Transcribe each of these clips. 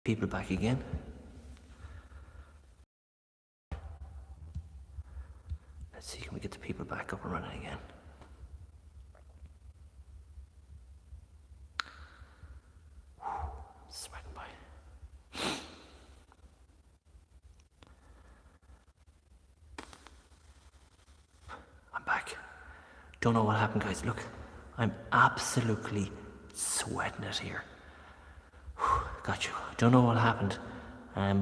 People back again. Let's see, can we get the people back up and running again? Sweating by. I'm back. Don't know what happened, guys. Look, I'm absolutely sweating it here. Got you. Don't know what happened. I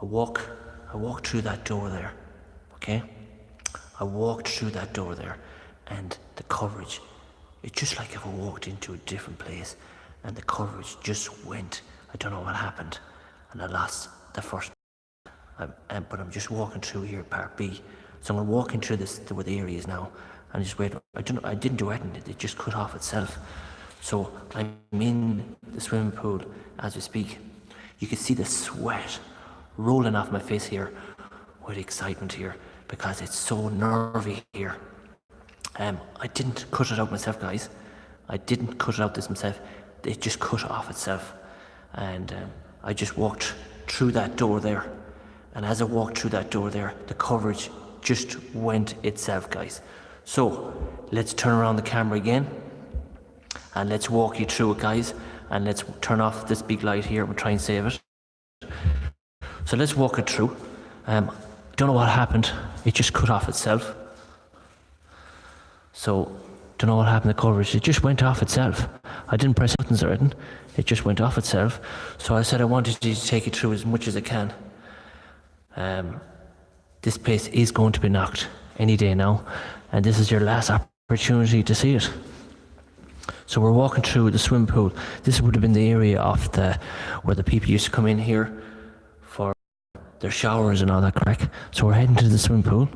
walked through that door there. Okay? I walked through that door there, and the coverage, it's just like if I walked into a different place, and the coverage just went. I don't know what happened, and I lost the first. But I'm just walking through here, Part B. So I'm walking through this where the area is now, and just wait. I didn't do anything. It just cut off itself. So I'm in the swimming pool as we speak. You can see the sweat rolling off my face here with excitement here because it's so nervy here. I didn't cut it out myself, guys. I didn't cut it out this myself. It just cut off itself. And I just walked through that door there. And as I walked through that door there, the coverage just went itself, guys. So let's turn around the camera again. And let's walk you through it, guys. And let's turn off this big light here and try and save it. So let's walk it through. Don't know what happened. It just cut off itself. So, don't know what happened to the coverage. It just went off itself. I didn't press buttons or anything. It just went off itself. So I said I wanted to take it through as much as I can. This place is going to be knocked any day now. And this is your last opportunity to see it. So we're walking through the swimming pool. This would have been the area of where the people used to come in here for their showers and all that crack. So we're heading to the swimming pool.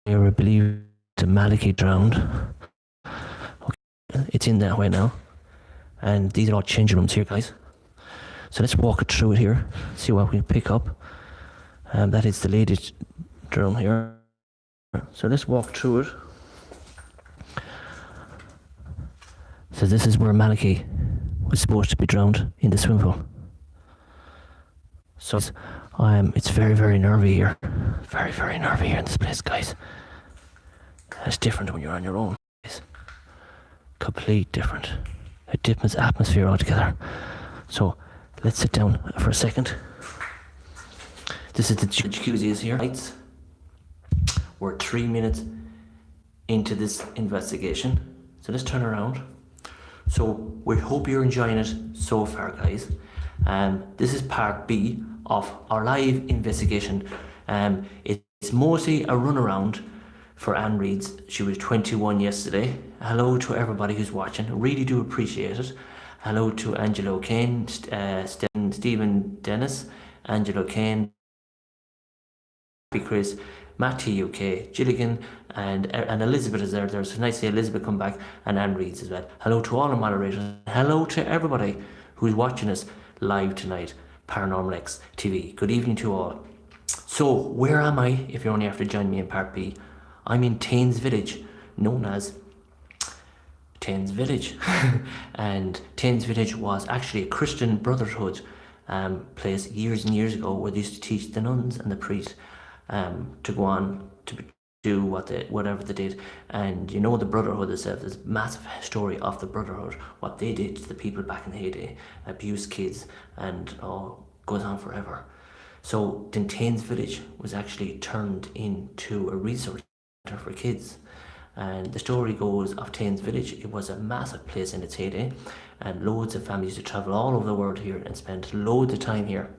Here I believe the Malachy drowned. Okay. It's in that way now. And these are all changing rooms here, guys. So let's walk it through it here. See what we can pick up. That is the ladies' room here. So let's walk through it. So this is where Malachy was supposed to be drowned, in the swimming pool. So it's very, very nervy here. Very, very nervy here in this place, guys. It's different when you're on your own. It's complete different. A different atmosphere altogether. So let's sit down for a second. This is the jacuzzi is here. We're 3 minutes into this investigation. So let's turn around. So we hope you're enjoying it so far, guys. This is part B of our live investigation. It's mostly a runaround for Anne Reid's. She was 21 yesterday. Hello to everybody who's watching. Really do appreciate it. Hello to Angelo Kane, Stephen Dennis, Angelo Kane, Chris, Matty UK, Gilligan, and Elizabeth is there. There's nice to see Elizabeth come back, and Anne Reid's as well. Hello to all the moderators. Hello to everybody who's watching us live tonight. Paranormal X TV. Good evening to all. So, where am I if you're only after joining me in part B? I'm in Taines Village, known as Taines Village. And Taines Village was actually a Christian Brotherhood place years and years ago where they used to teach the nuns and the priests to go on to do whatever they did. And you know the Brotherhood itself, there's a massive story of the Brotherhood, what they did to the people back in the heyday, abused kids, and goes on forever. So Taines Village was actually turned into a resource center for kids. And the story goes of Taines Village, it was a massive place in its heyday, and loads of families used to travel all over the world here and spend loads of time here.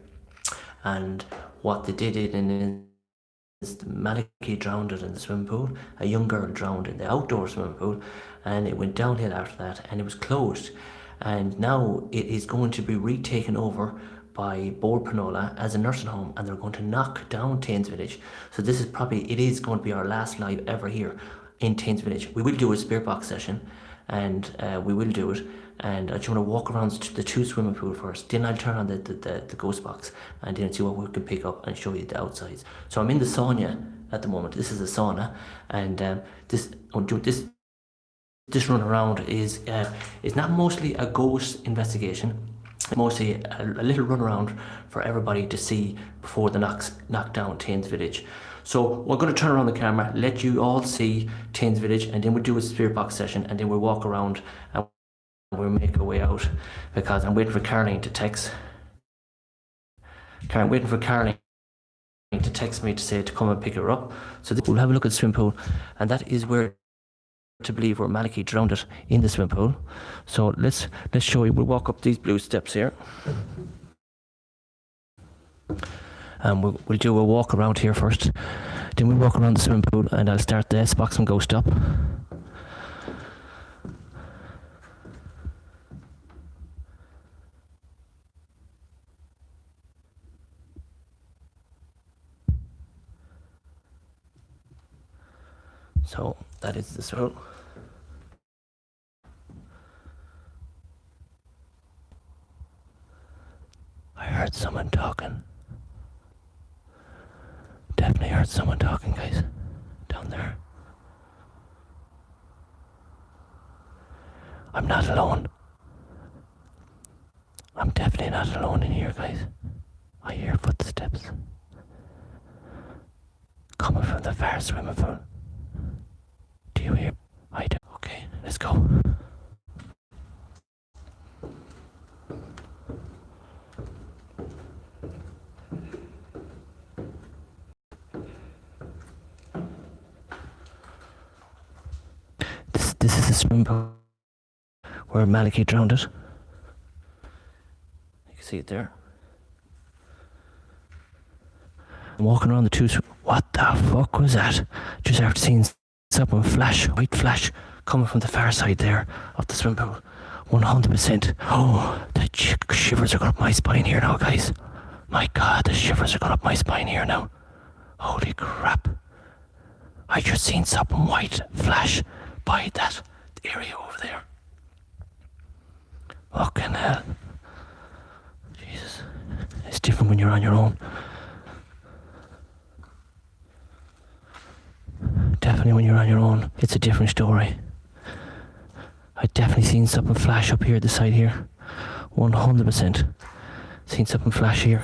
And what they did is the Malachy drowned in the swimming pool, a young girl drowned in the outdoor swimming pool, and it went downhill after that, and it was closed. And now it is going to be retaken over by Bord Penola as a nursing home, and they're going to knock down Taines Village. So it is going to be our last live ever here in Taines Village. We will do a spirit box session, and we will do it. And I just want to walk around the two swimming pool first. Then I'll turn on the ghost box, and then see what we can pick up and show you the outsides. So I'm in the sauna at the moment. This is a sauna, and this run around is not mostly a ghost investigation. mostly a little run around for everybody to see before the knock down Taines Village. So we're going to turn around the camera, let you all see Taines Village, and then we'll do a spirit box session, and then we'll walk around and we'll make our way out, because I'm waiting for Caroline to text. I'm waiting for Caroline to text me to say to come and pick her up. So we'll have a look at the swimming pool, and that is where to believe where Malachy drowned it, in the swimming pool. So let's show you. We'll walk up these blue steps here, and we'll do a walk around here first. Then we'll walk around the swimming pool, and I'll start the S-box and go stop. So that is the swimming pool. I heard someone talking. Definitely heard someone talking, guys, down there. I'm not alone. I'm definitely not alone in here, guys. I hear footsteps coming from the far swimming pool. Do you hear? I do. Okay, let's go. This is the swimming pool where Malachy drowned it. You can see it there. I'm walking around the two. What the fuck was that? Just after seeing something flash, white flash, coming from the far side there of the swimming pool. 100%. Oh, the shivers are going up my spine here now, guys. My God, the shivers are going up my spine here now. Holy crap. I just seen something white flash by that area over there. Fucking hell. Jesus. It's different when you're on your own. Definitely when you're on your own, it's a different story. I definitely seen something flash up here, the side here. 100%. Seen something flash here.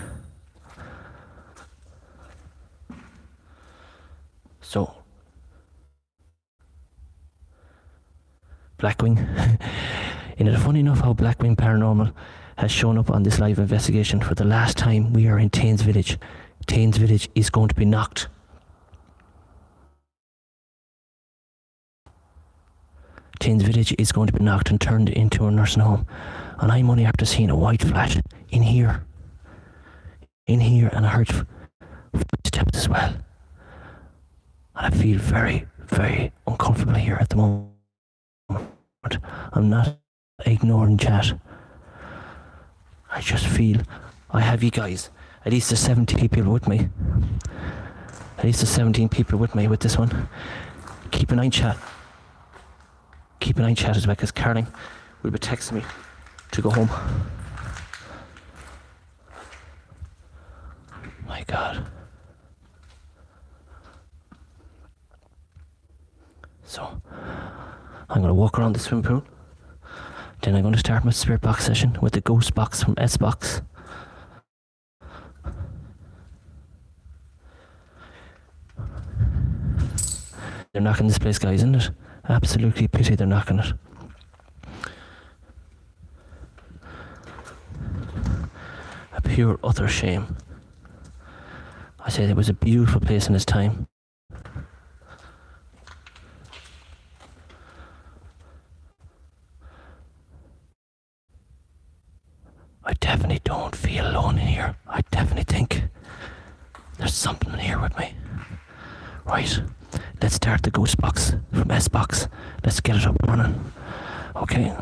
So, Blackwing. You know, funny enough how Blackwing Paranormal has shown up on this live investigation for the last time we are in Taines Village. Taines Village is going to be knocked. Taines Village is going to be knocked and turned into a nursing home. And I'm only after seeing a white flash in here. In here, and I heard footsteps as well. And I feel very, very uncomfortable here at the moment. I'm not ignoring chat. I just feel I have you guys. At least there's 17 people with me. At least there's 17 people with me with this one. Keep an eye on chat. Keep an eye on chat as well, because Caroline will be texting me to go home. My God. So, I'm going to walk around the swimming pool. Then I'm going to start my spirit box session with the ghost box from S-Box. They're knocking this place, guys, isn't it? Absolutely pity they're knocking it. A pure, utter shame. I said it was a beautiful place in its time. I definitely don't feel alone in here. I definitely think there's something in here with me. Right, let's start the ghost box from S-Box. Let's get it up and running. Okay.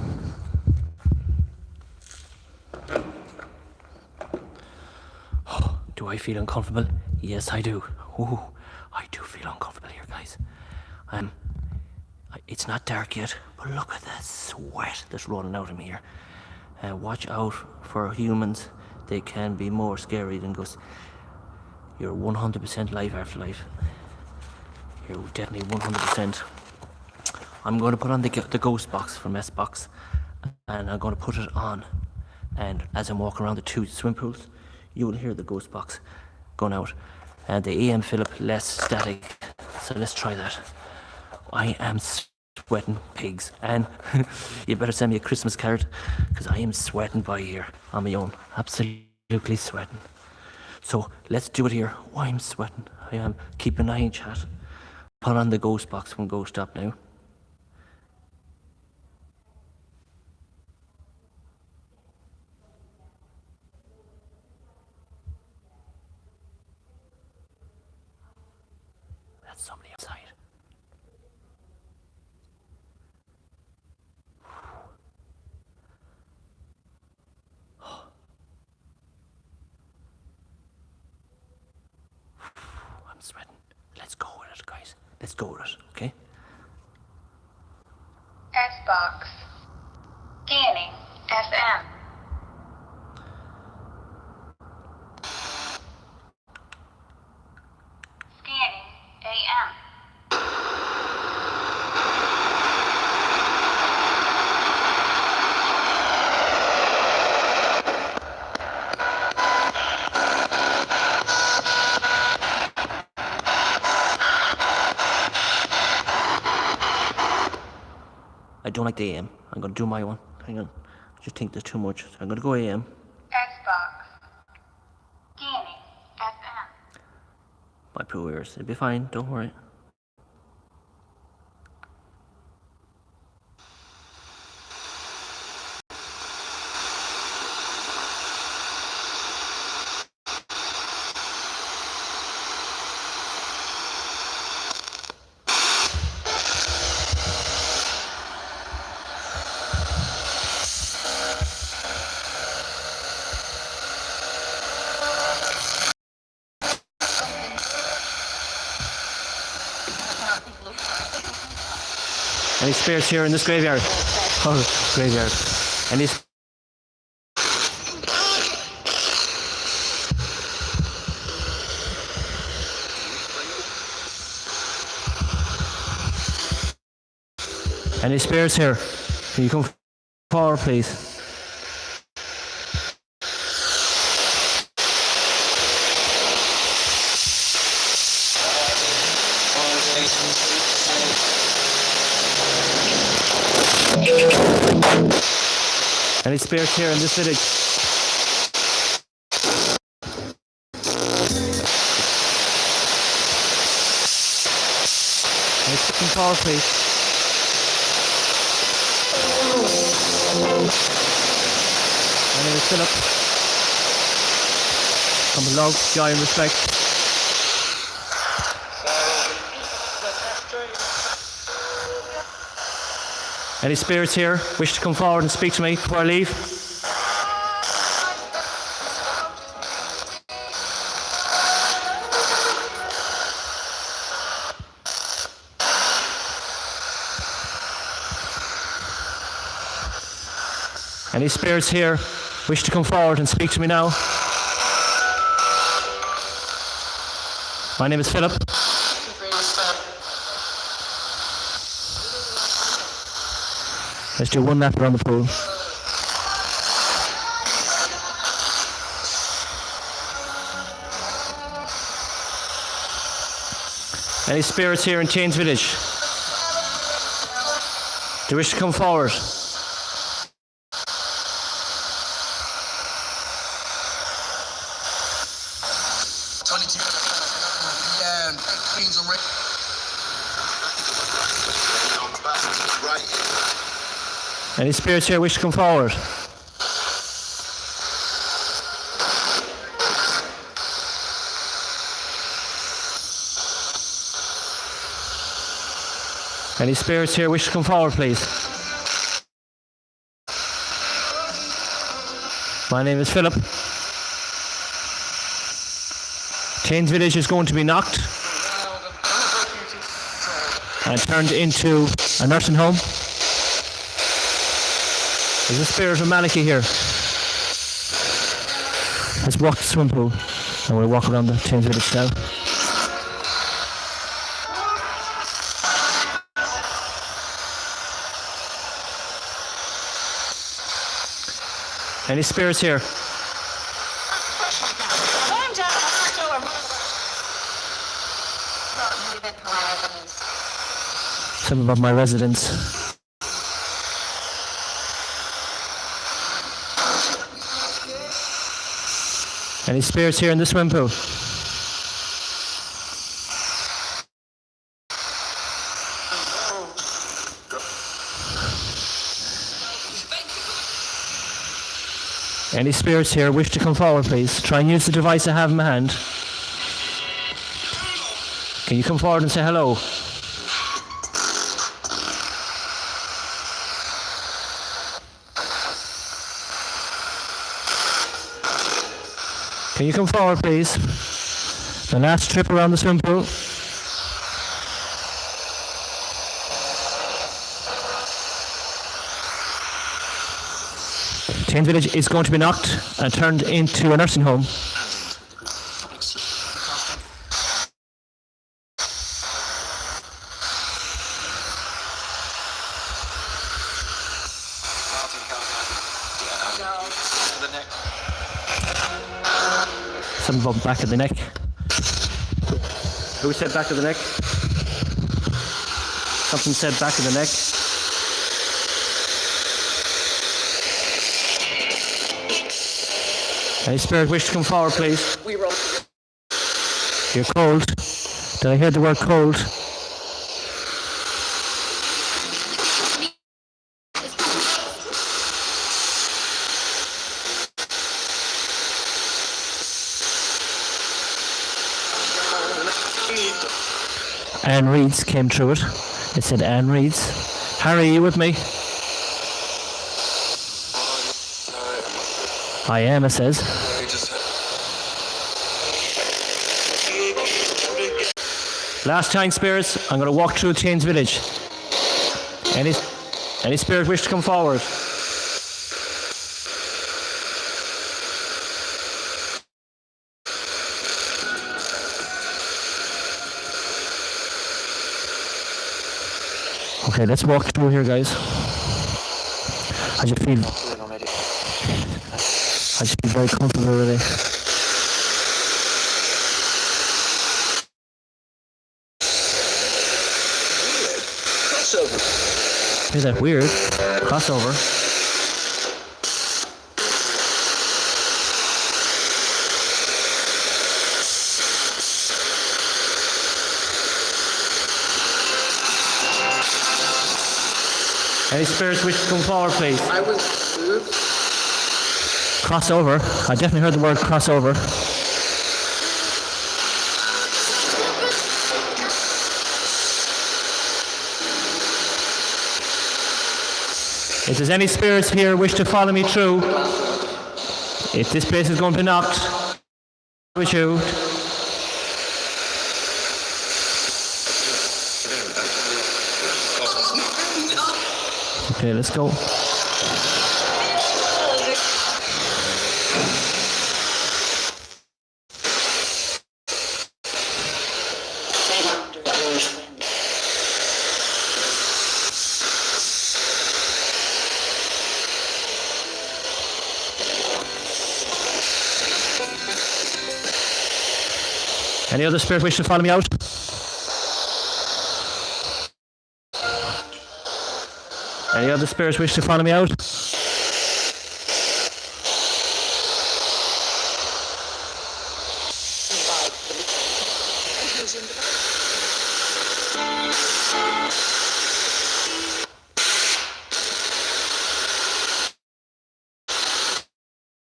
Oh, do I feel uncomfortable? Yes, I do. Ooh, I do feel uncomfortable here, guys. It's not dark yet, but look at the sweat that's running out of me here. Watch out for humans. They can be more scary than ghosts. You're 100% life after life. You're definitely 100%. I'm going to put on the ghost box from S-Box, and I'm going to put it on And as I'm walking around the 2 swim pools, you will hear the ghost box going out. And the AM Philip less static. So let's try that. I am sweating pigs, and you better send me a Christmas card because I am sweating by here on my own. Absolutely sweating. So let's do it here. Oh, I'm sweating. I am. Keep an eye in chat. Put on the ghost box when go stop now. That's somebody outside. I'm sweating. Let's go with it, guys. Let's go with it, okay? S-Box. Scanning. FM. Scanning. AM. I don't like the AM. I'm going to do my one. Hang on. I just think there's too much. So I'm going to go AM. S-Box. Scanning. FM. My poor ears. It'll be fine. Don't worry. Any spirits here in this graveyard? Oh, graveyard. Any Any spirits here? Can you come forward, please? Any spirits here in this village? Any come forward, please? My name is Philip. Come with love, joy and respect. Any spirits here wish to come forward and speak to me before I leave? Any spirits here wish to come forward and speak to me now? My name is Philip. Let's do one lap around the pool. Any spirits here in Chains Village? Do you wish to come forward? Any spirits here wish to come forward? Any spirits here wish to come forward, please? My name is Philip. Chains Village is going to be knocked and turned into a nursing home. There's a spirit of Malachy here. Let's walk the swim pool and we'll walk around the Chains Village now. Any spirits here? Some of my residents. Any spirits here in the swimming pool? Any spirits here wish to come forward, please? Try and use the device I have in my hand. Can you come forward and say hello? Can you come forward, please? The last trip around the swimming pool. Thames Village is going to be knocked and turned into a nursing home. Something about back of the neck. Who said back of the neck? Something said back of the neck. Any spirit wish to come forward, please? You're cold. Did I hear the word cold? Anne Reeds came through it. It said Anne Reeds. Harry, are you with me? I am, it says. Last time, spirits, I'm going to walk through Thames Village. Any spirit wish to come forward? Okay, let's walk through here, guys. I just feel very comfortable already. Is that weird? Crossover. Any spirits wish to come forward, please? Crossover. I definitely heard the word crossover. If there's any spirits here wish to follow me through, if this place is going to be knocked with you. Okay, let's go. Any other spirit wish to follow me out? Any other spirits wish to follow me out?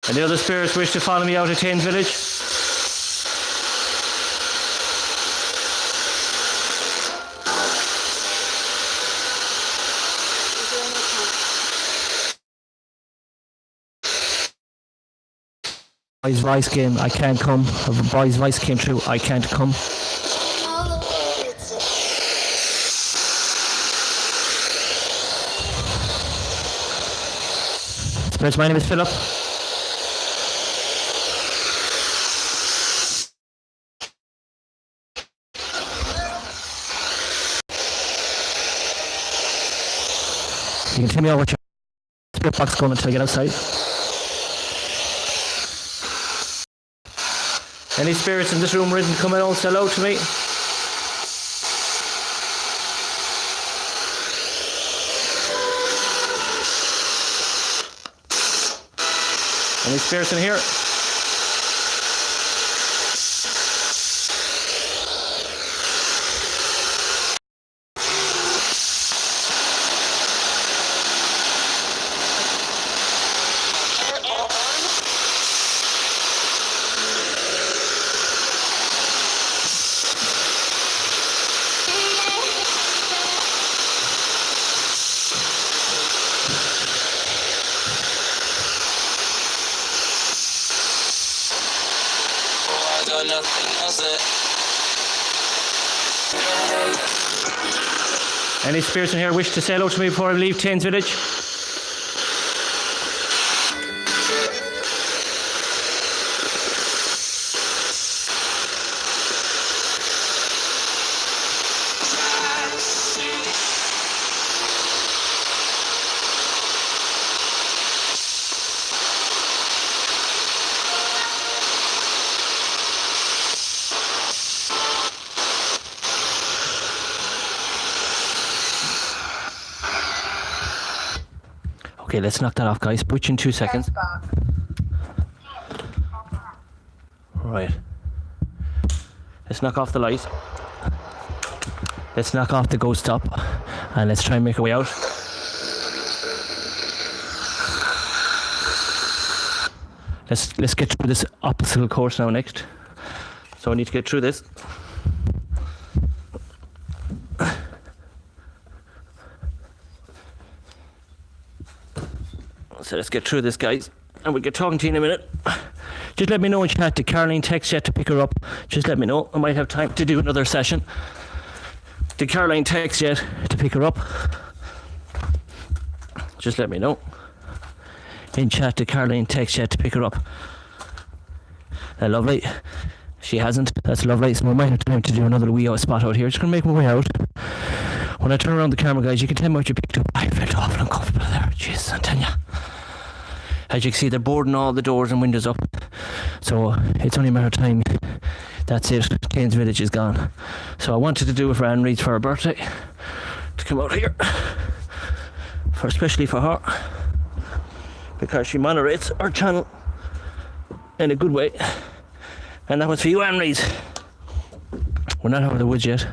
Any other spirits wish to follow me out at Thames Village? Boy's voice came, I can't come. A boy's voice came through, I can't come. Spirits, my name is Philip. You can tell me over what your spirit box going until I get outside. Any spirits in this room ready to come out and say hello to me? Any spirits in here? Any spirits in here wish to say hello to me before I leave Tains Village? Okay, let's knock that off, guys. Put you in 2 seconds. Text box. Right. Let's knock off the light. Let's knock off the ghost stop. And let's try and make our way out. Let's get through this obstacle course now next. So I need to get through this. So let's get through this, guys, and we'll get talking to you in a minute. Just let me know in chat. Did Caroline text yet to pick her up? Just let me know. I might have time to do another session. Did Caroline text yet to pick her up? Just let me know. In chat, did Caroline text yet to pick her up? Lovely. She hasn't. That's lovely. So we might have time to do another wee spot out here. Just going to make my way out. When I turn around the camera, guys, you can tell me what you picked up. I felt awful uncomfortable there. Jesus, I'm telling you. As you can see, they're boarding all the doors and windows up. So it's only a matter of time. That's it. Tains Village is gone. So I wanted to do it for Anne Reid for her birthday. To come out here. Especially for her. Because she moderates our channel in a good way. And that was for you, Anne Reid. We're not out of the woods yet.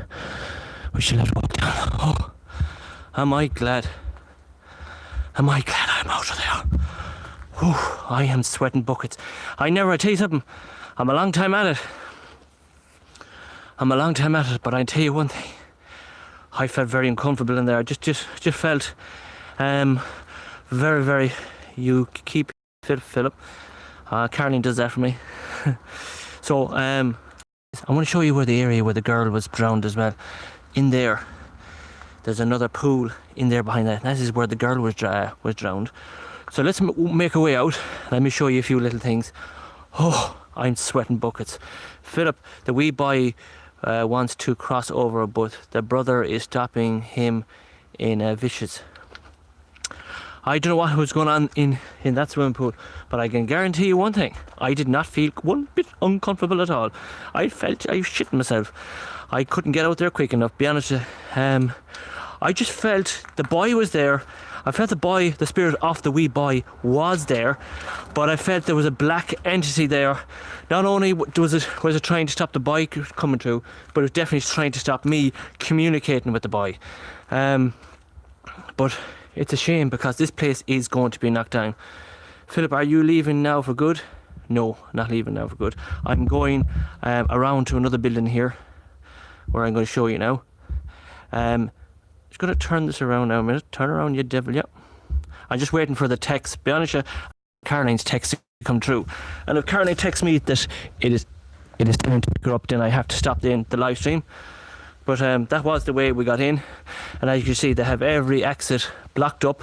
We still have to walk down. Oh, am I glad? Am I glad I'm out of there? Whew, I am sweating buckets. I tell you something, I'm a long time at it. But I tell you one thing. I felt very uncomfortable in there. I just felt very, very. You keep fit, Philip. Caroline does that for me. So I want to show you where the area where the girl was drowned as well. In there's another pool in there behind that. That is where the girl was drowned. So let's make our way out. Let me show you a few little things. Oh, I'm sweating buckets. Philip, the wee boy, wants to cross over, but the brother is stopping him in Vicious. I don't know what was going on in that swimming pool, but I can guarantee you one thing. I did not feel one bit uncomfortable at all. I felt I was shitting myself. I couldn't get out there quick enough, be honest with you. I just felt the boy was there. I felt the spirit of the wee boy was there, but I felt there was a black entity there. Not only was it trying to stop the boy coming through, but it was definitely trying to stop me communicating with the boy. But it's a shame because this place is going to be knocked down. Philip, are you leaving now for good? No, not leaving now for good. I'm going around to another building here, where I'm going to show you now. Just going to turn this around now a minute. Turn around, you devil, yeah. I'm just waiting for the text. Be honest, Caroline's text to come through. And if Caroline texts me that it is time to pick her up, then I have to stop the live stream. But that was the way we got in. And as you can see, they have every exit blocked up,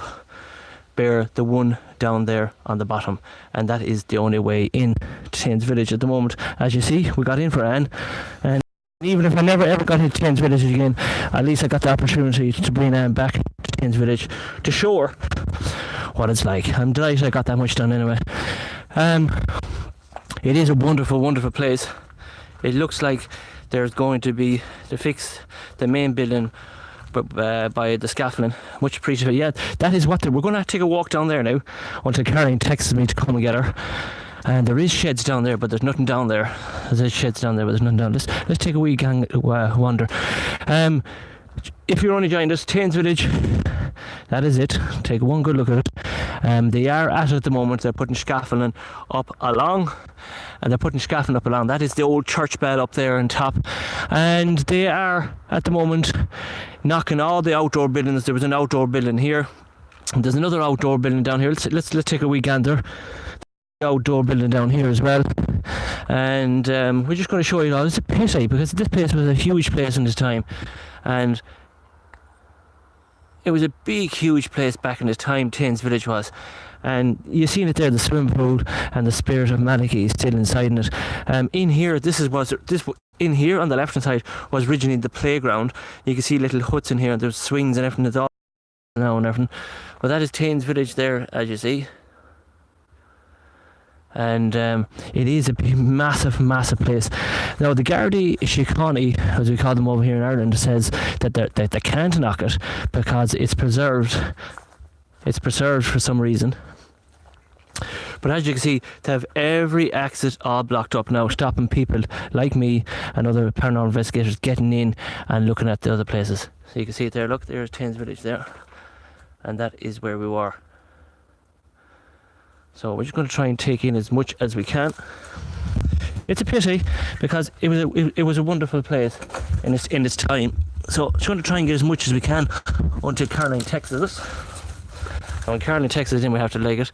bare the one down there on the bottom. And that is the only way in to Tains Village at the moment. As you see, we got in for Anne. And even if I never ever got into Tains Village again, at least I got the opportunity to bring Anne back to Tains Village to show her what it's like. I'm delighted I got that much done anyway. It is a wonderful, wonderful place. it looks like there's going to be to fix the main building by the scaffolding. Much appreciated. Yeah, that is what we're going to take a walk down there now until Caroline texts me to come and get her. And there is sheds down there, but there's nothing down there. There's sheds down there, but there's nothing down. Let's take a wee gang wander. If you're only joined us, Taines Village, that is it. Take one good look at it. They are at it at the moment. They're putting scaffolding up along. And they're putting scaffolding up along. That is the old church bell up there on top. And they are, at the moment, knocking all the outdoor buildings. There was an outdoor building here. And there's another outdoor building down here. Let's take a wee gander. Outdoor building down here as well. And we're just going to show you all. It's a pity because this place was a huge place in its time. And it was a big, huge place back in its time, Taines Village was. And you've seen it there, the swimming pool and the Spirit of Malachy is still inside in it. In here, in here on the left hand side was originally the playground. You can see little huts in here, and there's swings and everything. It's all now and everything. Well, that is Taines Village there, as you see. And it is a massive, massive place. Now, the Gardaí Síochána, as we call them over here in Ireland, says that they can't knock it because it's preserved. It's preserved for some reason. But as you can see, they have every exit all blocked up now, stopping people like me and other paranormal investigators getting in and looking at the other places. So you can see it there. Look, there's Taines Village there, and that is where we were. So we're just going to try and take in as much as we can. It's a pity because it was a wonderful place in its time. So just going to try and get as much as we can until Caroline texts us. And when Caroline texts us in, we have to leg it.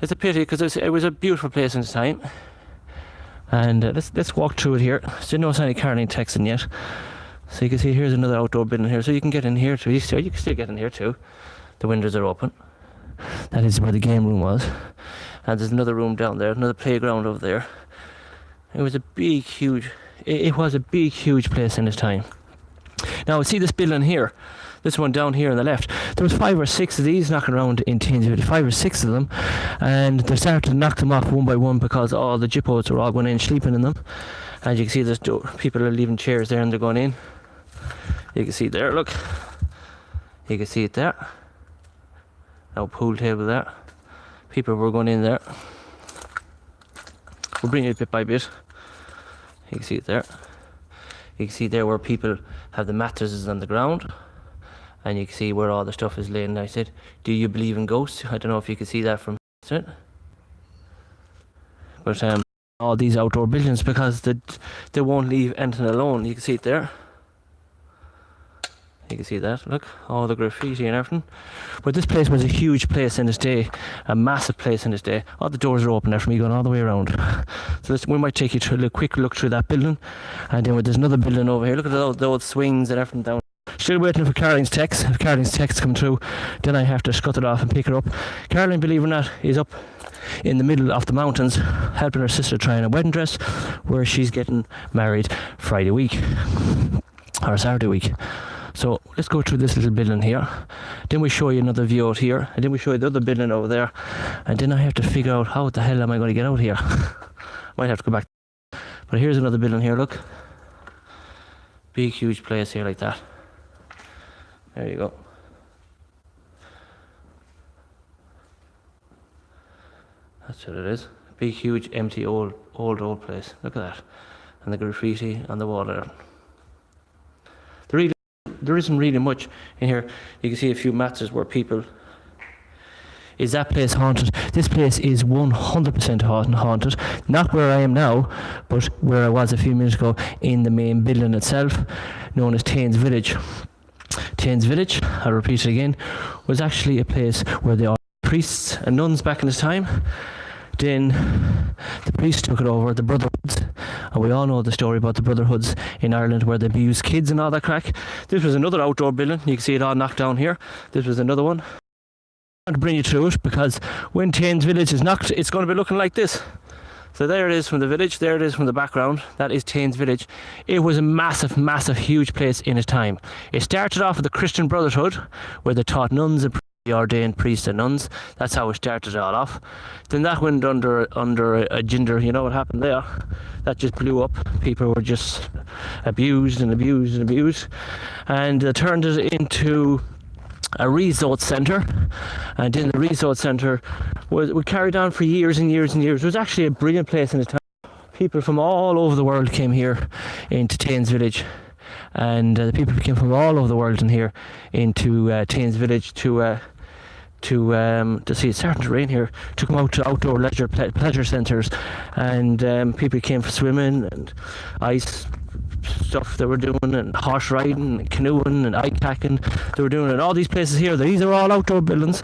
It's a pity because it was a beautiful place in its time. And let's walk through it here. Still no sign of Caroline texting yet. So you can see here's another outdoor building here. So you can get in here too. You can still get in here too. The windows are open. That is where the game room was. And there's another room down there, another playground over there. It was a big, huge place in its time. Now, see this building here, this one down here on the left. There was 5 or 6 of these knocking around in Taines Village, 5 or 6 of them, and they started to knock them off one by one because all the jippos were all going in sleeping in them. And you can see there's people are leaving chairs there and they're going in. You can see there, look. You can see it there. Now pool table there. People were going in there. We'll bring it bit by bit. You can see it there. You can see there where people have the mattresses on the ground. And you can see where all the stuff is laying. I said, do you believe in ghosts? I don't know if you can see that from it. But all these outdoor buildings, because they won't leave anything alone. You can see it there. You can see that, look, all the graffiti and everything. But this place was a huge place in its day, a massive place in its day. All the doors are open there for me going all the way around. So we might take you through a quick look through that building. And then there's another building over here. Look at the old swings and everything down. Still waiting for Caroline's text. If Caroline's text come through, then I have to scut it off and pick her up. Caroline, believe it or not, is up in the middle of the mountains helping her sister trying a wedding dress where she's getting married Friday week or Saturday week. So let's go through this little building here. Then we show you another view out here, and then we show you the other building over there. And then I have to figure out how the hell am I going to get out here. Might have to go back. But here's another building here, look. Big huge place here like that. There you go. That's what it is. Big huge empty old place. Look at that. And the graffiti on the wall there. There isn't really much in here. You can see a few mattresses where people... Is that place haunted? This place is 100% haunted. Not where I am now, but where I was a few minutes ago in the main building itself, known as Taines Village. Taines Village, I'll repeat it again, was actually a place where the priests and nuns back in this time. Then the priests took it over, the brotherhoods, and we all know the story about the brotherhoods in Ireland where they abused kids and all that crack. This was another outdoor building. You can see it all knocked down here. This was another one. I want to bring you through it because when Taines Village is knocked, it's going to be looking like this. So there it is from the village, there it is from the background. That is Taines Village. It was a massive, massive, huge place in its time. It started off with the Christian Brotherhood, where they taught nuns and ordained priests and nuns. That's how it started all off. Then that went under a gender. You know what happened there? That just blew up. People were just abused and abused and abused, and they turned it into a resort centre. And in the resort centre we carried on for years and years and years. It was actually a brilliant place in the time. People from all over the world came here into Taines Village, and the people came from all over the world in here into Taines Village to see it's starting to rain here, to come out to outdoor leisure pleasure centres, and people came for swimming and ice stuff they were doing, and horse riding and canoeing and kayaking they were doing, and all these places here, these are all outdoor buildings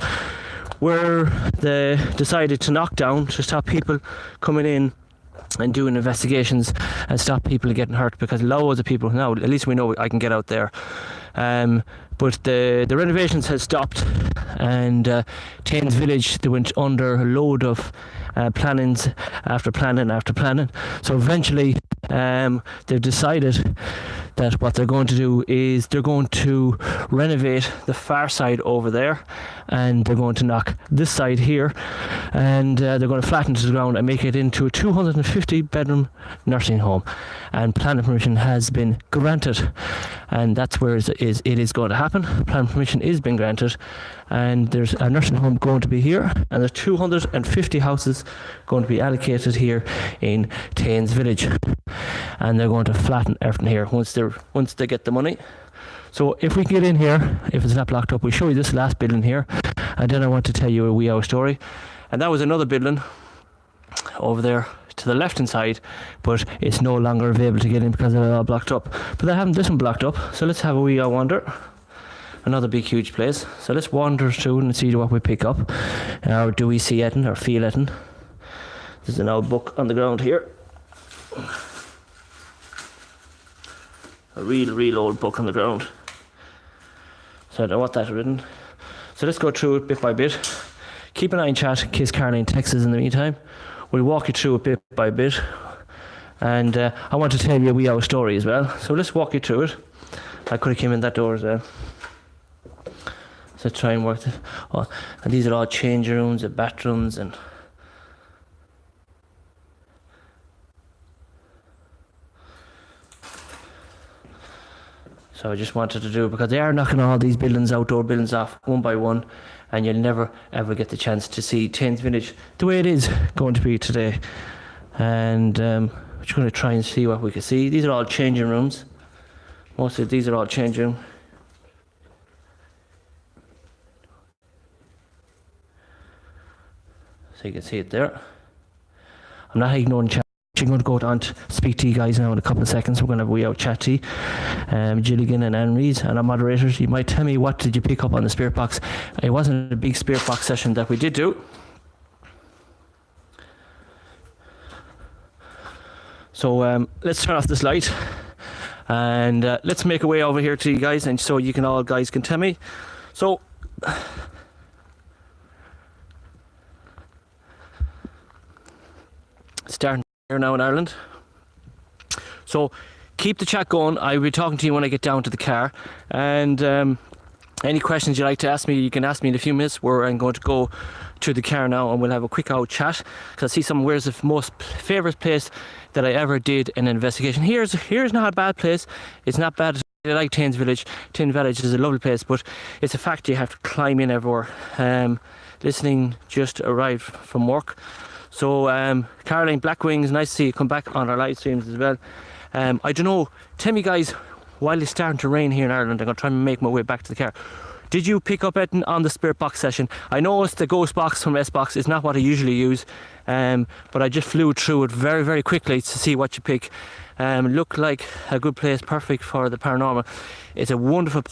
where they decided to knock down to stop people coming in and doing investigations and stop people getting hurt, because loads of people now, at least we know I can get out there. But the renovations has stopped, and Taines Village, they went under a load of plannings after planning after planning. So eventually they've decided that what they're going to do is they're going to renovate the far side over there, and they're going to knock this side here, and they're going to flatten it to the ground and make it into a 250 bedroom nursing home, and planning permission has been granted, and that's where it is going to happen. Planning permission is being granted, and there's a nursing home going to be here, and there's 250 houses going to be allocated here in Taines Village, and they're going to flatten everything here once they get the money. So if we can get in here, if it's not blocked up, we'll show you this last building here, and then I want to tell you a wee hour story. And that was another building over there to the left hand side, but it's no longer available to get in because they're all blocked up. But they haven't this one blocked up, so let's have a wee wander. Another big huge place, so let's wander through and see what we pick up, or do we see anything or feel anything. There's an old book on the ground here, a real old book on the ground, so I don't know what that's written. So let's go through it bit by bit. Keep an eye on chat in case Caroline texts us in the meantime. We'll walk you through it bit by bit, and I want to tell you a wee hour story as well, so let's walk you through it. I could have came in that door as well, so try and work it. Oh, and these are all change rooms and bathrooms, and so I just wanted to do it because they are knocking all these buildings, outdoor buildings, off one by one, and you'll never ever get the chance to see Taines Village the way it is going to be today. And we're just going to try and see what we can see. These are all changing rooms. Most of these are all changing rooms. So you can see it there. I'm not ignoring chat. I'm going to go on to speak to you guys now in a couple of seconds. We're going to have a wee out chat to you. Gilligan and Anne Reid and our moderators, you might tell me, what did you pick up on the spirit box? It wasn't a big spirit box session that we did do. So let's turn off this light, and let's make our way over here to you guys, and so you can all guys can tell me. So starting here now in Ireland. So keep the chat going. I'll be talking to you when I get down to the car, and any questions you'd like to ask me, you can ask me in a few minutes. I'm going to go to the car now, and we'll have a quick out chat, because I see where's the most favourite place that I ever did an investigation. Here's not a bad place. It's not bad. I like Taines Village. Taines Village is a lovely place, but it's a fact you have to climb in everywhere. Listening just arrived from work. So Caroline Blackwings, nice to see you come back on our live streams as well. I don't know, tell me guys, while it's starting to rain here in Ireland, I'm going to try and make my way back to the car. Did you pick up anything on the spirit box session? I know it's the ghost box from S-Box. It's not what I usually use, but I just flew through it very, very quickly to see what you pick. Looked like a good place, perfect for the paranormal. It's a wonderful,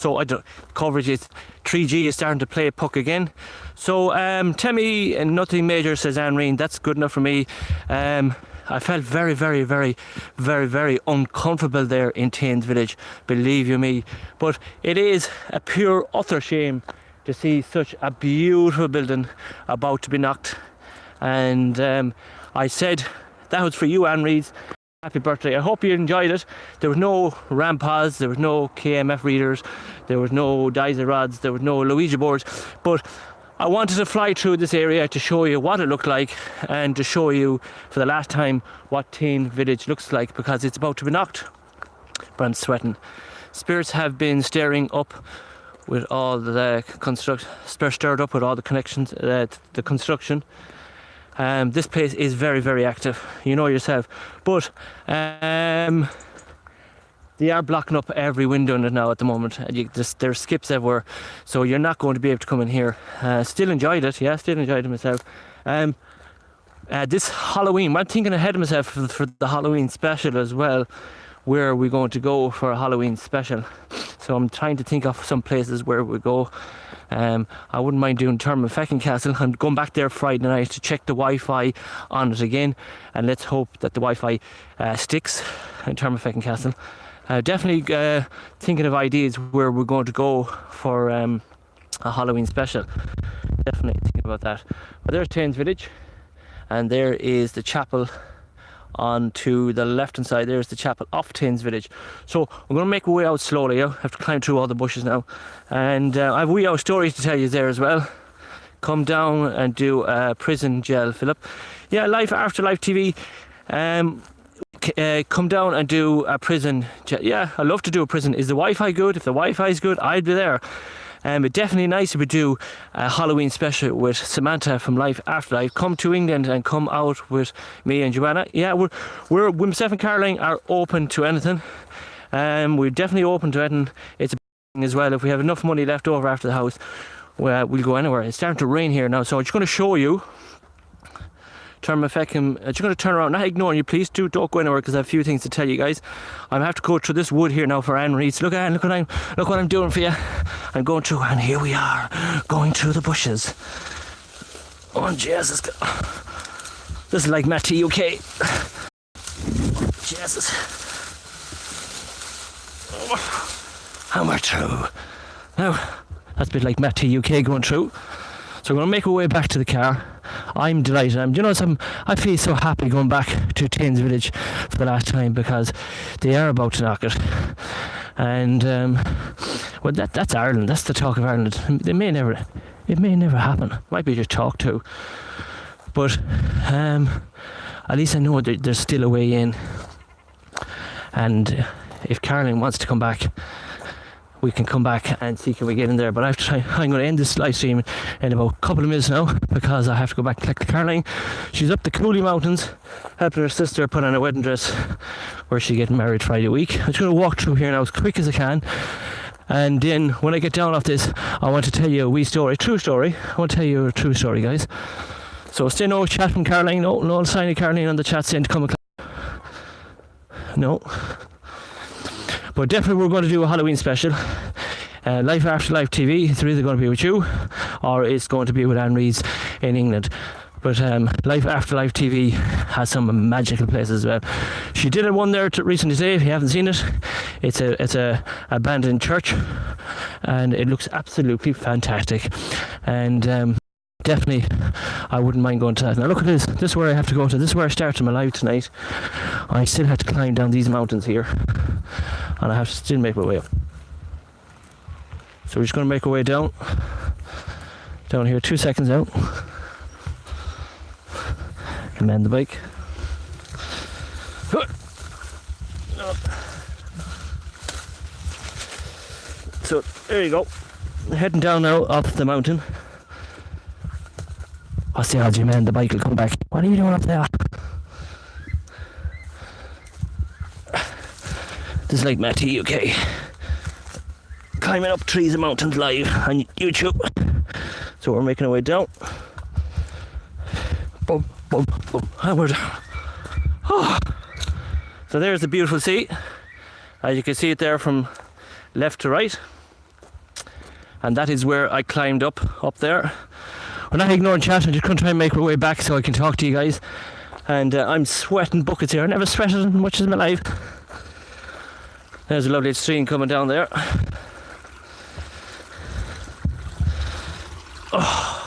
coverage is 3G is starting to play puck again. So tell me, nothing major, says Anne Reen. That's good enough for me. I felt very, very, very, very, very uncomfortable there in Taines Village, believe you me. But it is a pure utter shame to see such a beautiful building about to be knocked. And I said that was for you, Anne Reid. happy birthday. I hope you enjoyed it. There was no rampas, there was no KMF readers, there was no Dyser rods, there was no Luigi boards, but I wanted to fly through this area to show you what it looked like and to show you for the last time what Tain Village looks like, because it's about to be knocked. But I'm sweating. Spirits have been stirring up with all the stirred up with all the connections, the construction. This place is very, very active, you know yourself. But they are blocking up every window in it now at the moment. There's skips everywhere, so you're not going to be able to come in here. Still enjoyed it, yeah, still enjoyed it myself. This Halloween, I'm thinking ahead of myself for the Halloween special as well. Where are we going to go for a Halloween special? So I'm trying to think of some places where we go. I wouldn't mind doing Termonfeckin Castle. I'm going back there Friday night to check the Wi-Fi on it again, and let's hope that the Wi-Fi sticks in Termonfeckin Castle. Definitely thinking of ideas where we're going to go for a Halloween special. Definitely thinking about that. But there's Tains Village, and there is the chapel. On to the left hand side, there's the chapel of Tains Village. So I'm going to make our way out slowly. I have to climb through all the bushes now, and I have wee out stories to tell you there as well. Come down and do a prison gel fill up. Yeah, Life After Life TV. Come down and do a prison gel. Yeah, I love to do a prison. Is the Wi-Fi good? If the Wi-Fi is good, I'd be there. It's definitely nice if we do a Halloween special with Samantha from Life After Life. Come to England and come out with me and Joanna. Yeah, myself and Caroline are open to anything. We're definitely open to anything. It's a as well. If we have enough money left over after the house, we'll go anywhere. It's starting to rain here now, so I'm just going to show you. Termonfeckin. Just going to turn around, not ignoring you. Please don't go anywhere, because I have a few things to tell you guys. I'm have to go through this wood here now for Anne Reeds. Look what I'm doing for you. I'm going through, and here we are, going through the bushes. Oh Jesus! This is like Matt UK. Jesus! And we're through. Now that's a bit like Matt UK going through. So we're going to make our way back to the car. I'm delighted. I feel so happy going back to Tains Village for the last time, because they are about to knock it. And well, that's Ireland. That's the talk of Ireland. It may never happen. Might be just talk too. But at least I know that there's still a way in. And if Caroline wants to come back, we can come back and see can we get in there. But I'm going to end this live stream in about a couple of minutes now, because I have to go back and collect Caroline. She's up the Cooley Mountains helping her sister put on a wedding dress, where she's getting married Friday week. I'm just going to walk through here now as quick as I can, and then when I get down off this, I want to tell you a wee story, true story. I want to tell you a true story, guys. So still no chat from Caroline, no sign of Caroline on the chat saying to come and no. But definitely we're going to do a Halloween special. Life After Life TV, it's either going to be with you, or it's going to be with Anne Reeds in England. But Life After Life TV has some magical places as well. She did one there recently today. If you haven't seen it, it's a abandoned church, and it looks absolutely fantastic. And definitely, I wouldn't mind going to that. Now look at this. This is where I have to go to. This is where I started my live tonight. I still have to climb down these mountains here, and I have to still make my way up. So we're just going to make our way down here. 2 seconds out. Command the bike. So there you go. Heading down now off the mountain. What's the odds, you man? The bike will come back. What are you doing up there? This is like Matt UK. Climbing up trees and mountains live on YouTube. So we're making our way down. Boom, boom, boom. And we're down. Oh. So there's the beautiful sea. As you can see it there from left to right. And that is where I climbed up there. We're not ignoring chat. I'm just going to try and make my way back so I can talk to you guys. And I'm sweating buckets here. I never sweated as much as in my life. There's a lovely stream coming down there. Oh.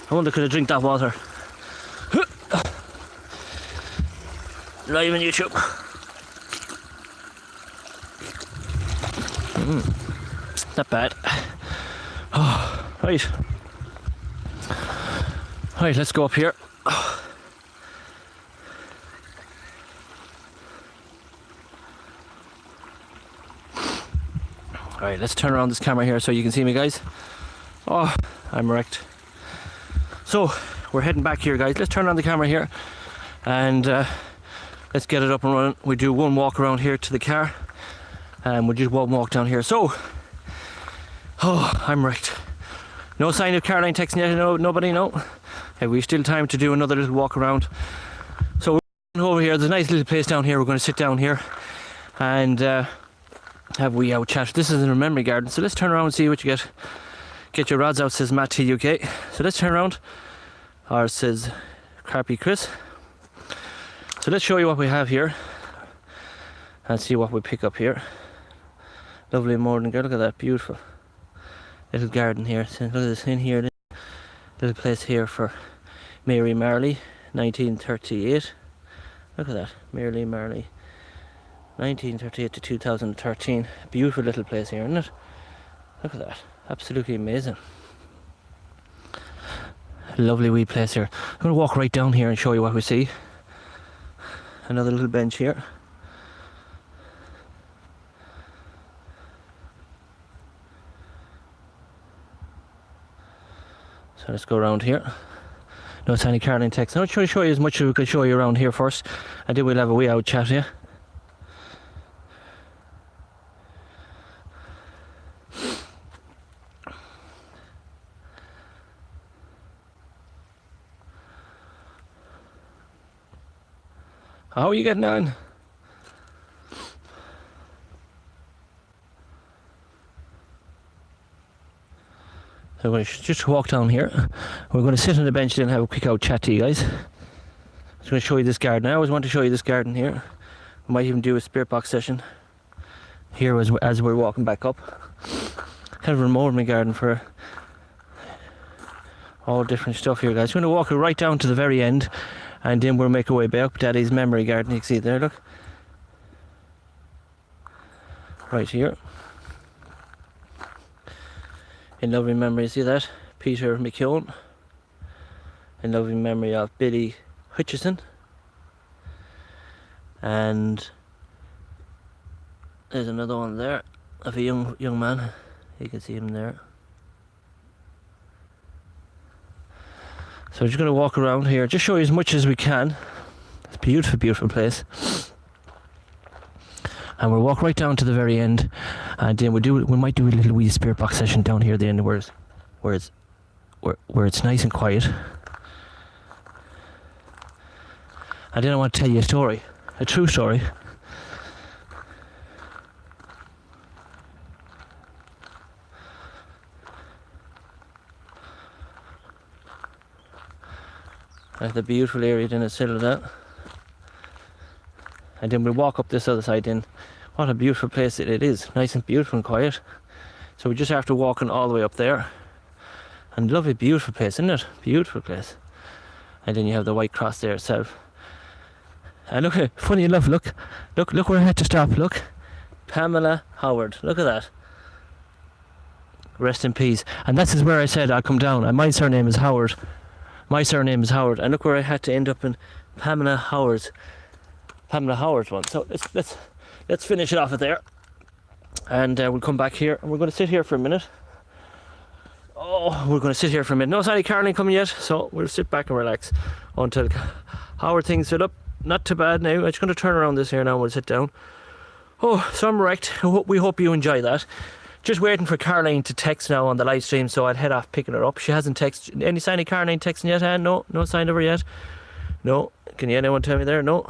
I wonder could I drink that water. Live on YouTube. Not bad. Oh, right. Right, let's go up here. Alright, let's turn around this camera here so you can see me, guys. Oh, I'm wrecked. So, we're heading back here, guys. Let's turn on the camera here and let's get it up and running. We do one walk around here to the car and we'll just walk down here. So, oh, I'm wrecked. No sign of Caroline texting yet, no, nobody, no. Have we still time to do another little walk around? So we're going over here, there's a nice little place down here. We're going to sit down here and have a wee out chat. This is in a memory garden, so let's turn around and see what you get. Get your rods out, says Matt T UK. So let's turn around. Ours says Crappy Chris. So let's show you what we have here and see what we pick up here. Lovely morning girl, look at that, beautiful little garden here. So look at this in here, little place here for Mary Marley, 1938. Look at that, Mary Marley, 1938 to 2013. Beautiful little place here, isn't it? Look at that, absolutely amazing. Lovely wee place here. I'm going to walk right down here and show you what we see. Another little bench here. So let's go around here. No sign of Caroline text. I'll try to show you as much as we could show you around here first, and then we'll have a wee out chat here. How are you getting on? So we're going to just walk down here. We're going to sit on the bench and have a quick out chat to you guys. I'm just going to show you this garden. I always want to show you this garden here. We might even do a spirit box session here as we're walking back up. Kind of a remodeling garden for all different stuff here, guys. We're going to walk right down to the very end and then we'll make our way back up. Daddy's memory garden, you can see it there, look. Right here. In loving memory, see that? Peter McKeown. In loving memory of Billy Hutchison. And there's another one there of a young man. You can see him there. So we're just going to walk around here, just show you as much as we can. It's a beautiful, beautiful place. And we'll walk right down to the very end, and then we might do a little wee spirit box session down here at the end, where it's nice and quiet. And then I want to tell you a story, a true story. That's the beautiful area in the middle of that. And then we'll walk up this other side in. What a beautiful place it is. Nice and beautiful and quiet. So we just after walking all the way up there. And lovely, beautiful place, isn't it? Beautiful place. And then you have the White Cross there itself. And look, funny enough, look where I had to stop, look. Pamela Howard, look at that. Rest in peace. And this is where I said I'd come down. And my surname is Howard. My surname is Howard. And look where I had to end up in Pamela Howard's one. So let's finish it off at there, and we'll come back here and we're going to sit here for a minute. No sign of Caroline coming yet, so we'll sit back and relax until Howard things fill up. Not too bad now. I'm just going to turn around this here now and we'll sit down. Oh, so I'm wrecked. We hope you enjoy that. Just waiting for Caroline to text now on the live stream, so I'd head off picking her up. She hasn't texted. Any sign of Caroline texting yet? No sign of her yet. No. Can anyone tell me there? No.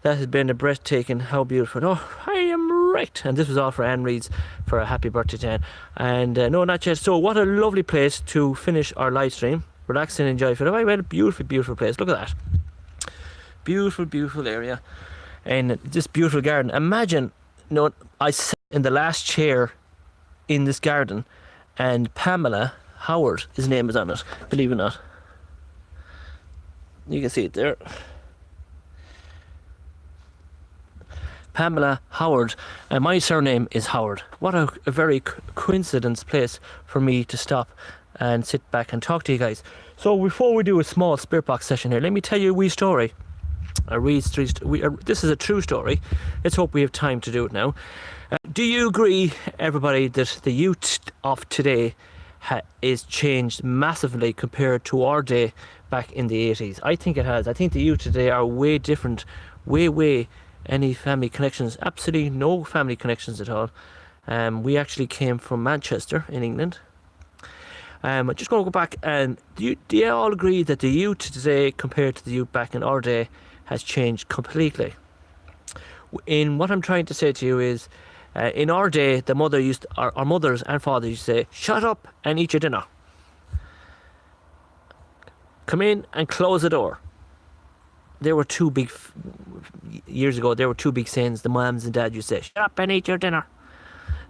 That has been a breathtaking, how beautiful. Oh, I am wrecked. And this was all for Anne Reed's for a happy birthday to Anne. And no, not yet. So what a lovely place to finish our live stream. Relax and enjoy. Oh, well, beautiful, beautiful place. Look at that. Beautiful, beautiful area. And this beautiful garden. Imagine, I sat in the last chair in this garden and Pamela Howard, his name is on it, believe it or not. You can see it there. Pamela Howard, and my surname is Howard. What a very coincidence place for me to stop and sit back and talk to you guys. So before we do a small spirit box session here, let me tell you a wee story. This is a true story. Let's hope we have time to do it now. Do you agree, everybody, that the youth of today is changed massively compared to our day back in the 80s? I think it has. I think the youth today are way different, way any family connections, absolutely no family connections at all. We actually came from Manchester in England. I'm just going to go back, and do you all agree that the youth today compared to the youth back in our day has changed completely? In what I'm trying to say to you is, in our day, our mothers and fathers used to say, shut up and eat your dinner. Come in and close the door. There were two big, years ago, there were two big sayings the moms and dads used to say, shut up and eat your dinner.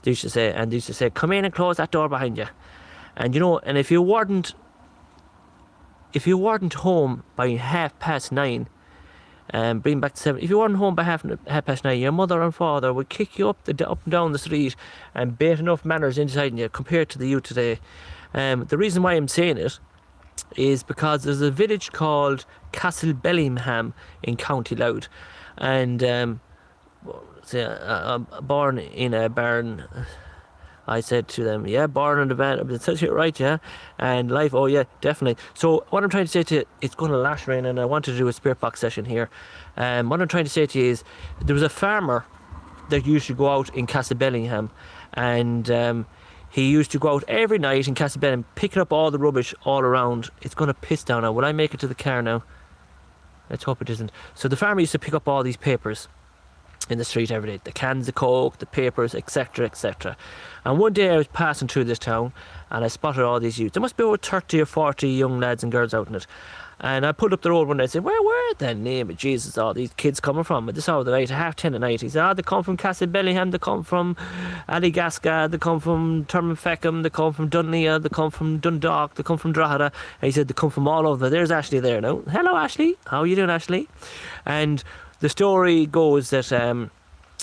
They used to say, come in and close that door behind you. And and if you weren't home by 9:30, bring back to 7. If you weren't home by half past 9, your mother and father would kick you up and down the street and bait enough manners inside you compared to the youth today. The reason why I'm saying it is because there's a village called Castlebellingham in County Louth, and born in a barn. I said to them, yeah, born in the van. It says here, right, yeah. And life, oh yeah, definitely. So what I'm trying to say to you, it's going to lash rain, and I wanted to do a spirit box session here. What I'm trying to say to you is, there was a farmer that used to go out in Castlebellingham, and he used to go out every night in Castlebellingham, picking up all the rubbish all around. It's going to piss down now. Will I make it to the car now? Let's hope it isn't. So the farmer used to pick up all these papers in the street every day, the cans of Coke, the papers, etc, etc. And one day I was passing through this town, and I spotted all these youths. There must be over 30 or 40 young lads and girls out in it. And I pulled up the road one day and said, where the name of Jesus all these kids coming from at this hour of the night, 10:30 at night? He said, they come from Castlebellingham, they come from Alligasca, they come from Turmanfeckham, they come from Dunlea, they come from Dundalk, they come from Drogheda. And he said they come from all over. There's Ashley there now. Hello, Ashley. How are you doing, Ashley? And the story goes that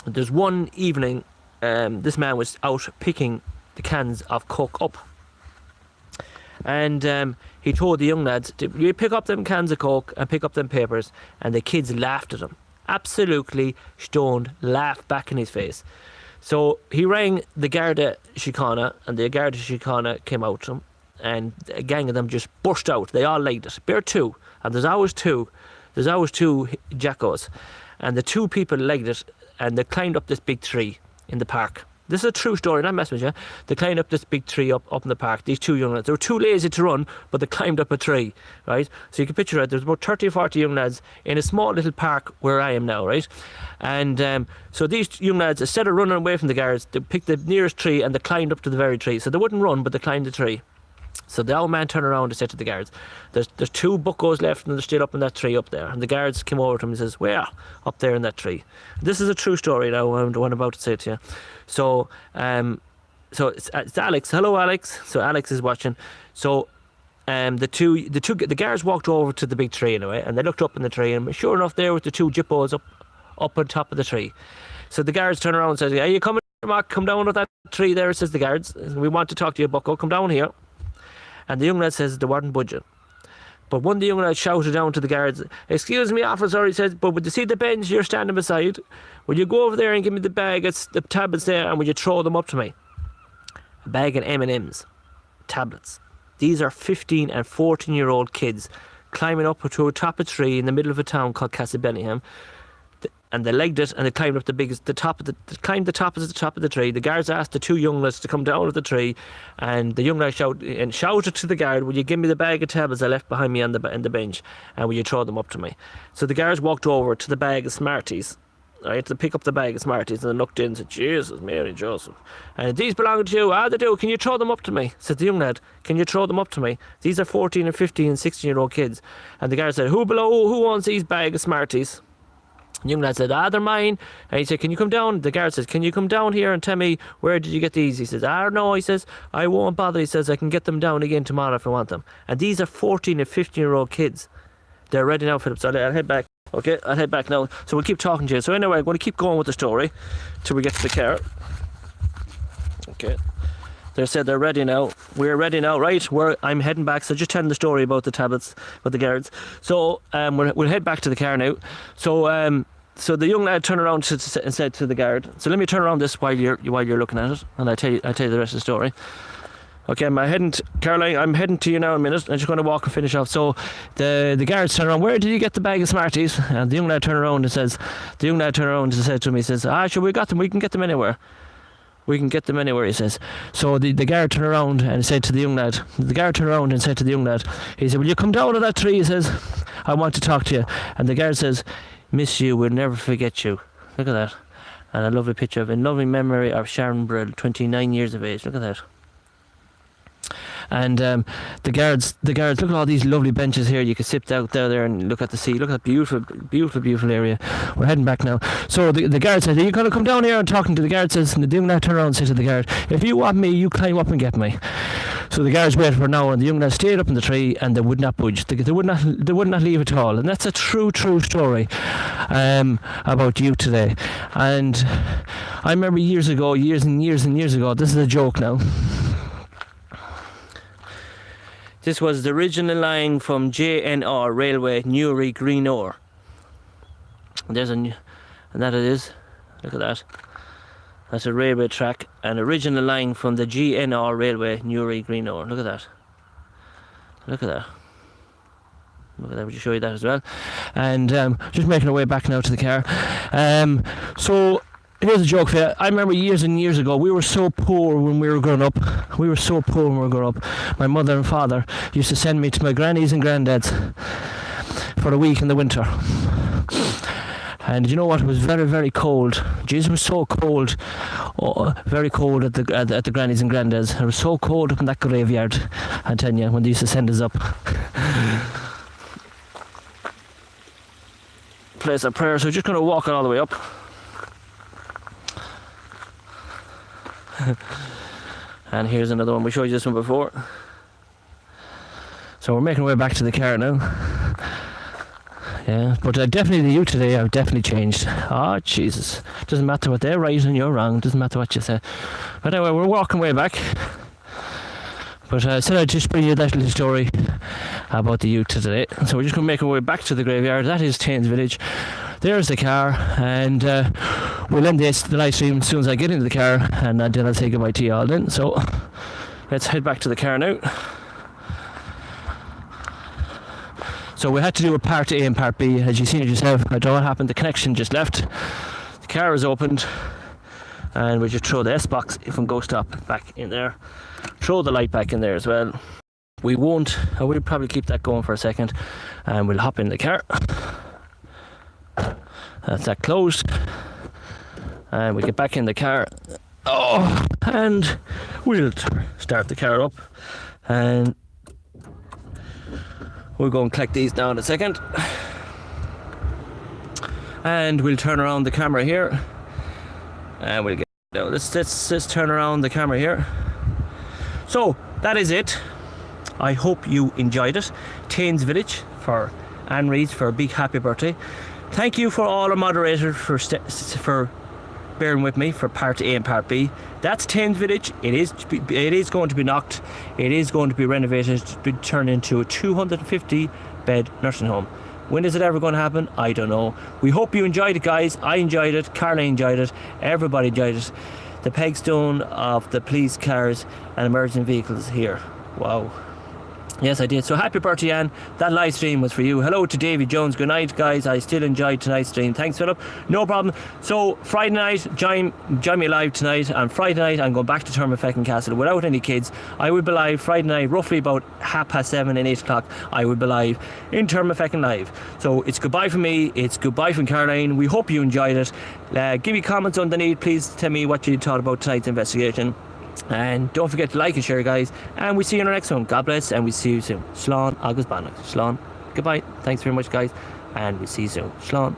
there's one evening, this man was out picking the cans of Coke up. And he told the young lads, you pick up them cans of Coke and pick up them papers. And the kids laughed at him. Absolutely stoned, laughed back in his face. So he rang the Garda Síochána, and the Garda Síochána came out to him. And a gang of them just burst out. They all liked it. Bear two. And there's always two jackos. And the two people legged it, and they climbed up this big tree in the park. This is a true story, not messing with you. They climbed up this big tree up in the park, these two young lads. They were too lazy to run, but they climbed up a tree, right? So you can picture it, there's about 30 or 40 young lads in a small little park where I am now, right? And so these young lads, instead of running away from the guards, they picked the nearest tree and they climbed up to the very tree. So they wouldn't run, but they climbed the tree. So the old man turned around and said to the guards, there's two buckos left and they're still up in that tree up there. And the guards came over to him and says, where? Up there in that tree. This is a true story now, what I'm about to say to you. So it's Alex. Hello, Alex. So Alex is watching. So the guards walked over to the big tree anyway, and they looked up in the tree, and sure enough, there was the two jippos up on top of the tree. So the guards turn around and says, are you coming, Mark? Come down with that tree there, says the guards. We want to talk to you, bucko. Come down here. And the young lad says they weren't budging. But one of the young lads shouted down to the guards, excuse me, officer, he says, but would you see the bench you're standing beside? Will you go over there and give me the bag, it's the tablets there, and will you throw them up to me? A bag of M&M's, tablets. These are 15 and 14-year-old kids climbing up to a top of a tree in the middle of a town called Castlebellingham. And they legged it, and they climbed up the top of the tree. The guards asked the two young lads to come down of the tree, and the young lad shouted to the guard, will you give me the bag of tablets I left behind me on the bench, and will you throw them up to me? So the guards walked over to the bag of Smarties, right, to pick up the bag of Smarties, and they looked in and said, Jesus, Mary, Joseph, and these belong to you. They do. Can you throw them up to me? Said the young lad, can you throw them up to me? These are 14 and 15 and 16-year-old kids. And the guard said, who wants these bag of Smarties? The young lad said, they're mine. And he said, can you come down? The guard says, can you come down here and tell me where did you get these? He says, no. He says, I won't bother. He says, I can get them down again tomorrow if I want them. And these are 14 and 15-year-old kids. They're ready now, Philip. So I'll head back. Okay, I'll head back now. So we'll keep talking to you. So anyway, I'm going to keep going with the story till we get to the car. Okay. They said they're ready now. We're ready now, right? I'm heading back. So just telling the story about the tablets with the guards. So we'll head back to the car now. So so the young lad turned around and said to the guard. So let me turn around this while you're looking at it, and I'll tell you the rest of the story. Okay, Caroline, I'm heading to you now in a minute. I'm just going to walk and finish off. So the guards turn around. Where did you get the bag of Smarties? And the young lad turned around and said to me, he says, sure, we got them. We can get them anywhere. We can get them anywhere, he says. So the guard turned around and said to the young lad, he said, will you come down to that tree? He says, I want to talk to you. And the guard says, miss you, we'll never forget you. Look at that. And a lovely picture in loving memory of Sharon Brill, 29 years of age. Look at that. And the guards, look at all these lovely benches here. You can sit out there and look at the sea. Look at that beautiful area. We're heading back now. So the guard said, are you going to come down here? And talking to the guard says, and the young lad turned around and said to the guard, if you want me, you climb up and get me. So the guards waited for an hour, and the young lad stayed up in the tree, and they would not budge. They would not leave at all. And that's a true story about you today. And I remember years and years ago, this is a joke now. This was the original line from JNR Railway, Newry Greenore. And that it is. Look at that. That's a railway track. An original line from the GNR Railway, Newry Greenore. Look at that. Look at that. We'll just show you that as well. And just making our way back now to the car. So here's a joke for you. I remember years and years ago, we were so poor when we were growing up. My mother and father used to send me to my grannies and granddads for a week in the winter. And you know what? It was very, very cold. Jesus, it was so cold. Oh, very cold at the grannies and granddads. It was so cold up in that graveyard, I'm telling you, when they used to send us up. Place of prayer. So we're just going to walk it all the way up. And here's another one. We showed you this one before. So we're making our way back to the car now. Yeah, but definitely the youth today have definitely changed. Oh, Jesus. Doesn't matter what they're right and you're wrong. Doesn't matter what you say. But anyway, we're walking way back. But I said I'd just bring you that little story about the youth today. So we're just going to make our way back to the graveyard. That is Taines Village. There's the car, and we'll end the live stream as soon as I get into the car, and then I'll say goodbye to you all then. So let's head back to the car now. So we had to do a part A and part B, as you've seen it yourself. I don't know what happened, the connection just left. The car is opened, and we just throw the S-box from Go Stop back in there. Throw the light back in there as well. We'll probably keep that going for a second, and we'll hop in the car. That's that closed, and we get back in the car. And we'll start the car up, and we'll go and collect these now in a second, and we'll turn around the camera here, and we'll get now. Let's turn around the camera here. So that is it. I hope you enjoyed it. Taines Village for Anne Reid for a big happy birthday. Thank you for all our moderators for bearing with me for part A and part B. That's Taines Village. It is going to be knocked. It is going to be renovated to be turned into a 250 bed nursing home. When is it ever going to happen? I don't know. We hope you enjoyed it, guys. I enjoyed it. Carly enjoyed it. Everybody enjoyed it. The pegstone of the police cars and emergency vehicles here. Wow. Yes, I did. So happy birthday, Anne. That live stream was for you. Hello to Davy Jones. Good night, guys. I still enjoyed tonight's stream. Thanks, Philip. No problem. So Friday night, join me live tonight. And Friday night, I'm going back to Termafeckin Castle without any kids. I will be live Friday night, roughly about 7:30 and 8 o'clock. I will be live in Termafeckin Live. So it's goodbye from me. It's goodbye from Caroline. We hope you enjoyed it. Give me comments underneath. Please tell me what you thought about tonight's investigation. And don't forget to like and share, guys. And we'll see you in our next one. God bless, and we'll see you soon. Slán agus banach. Slán. Goodbye. Thanks very much, guys. And we'll see you soon. Slán.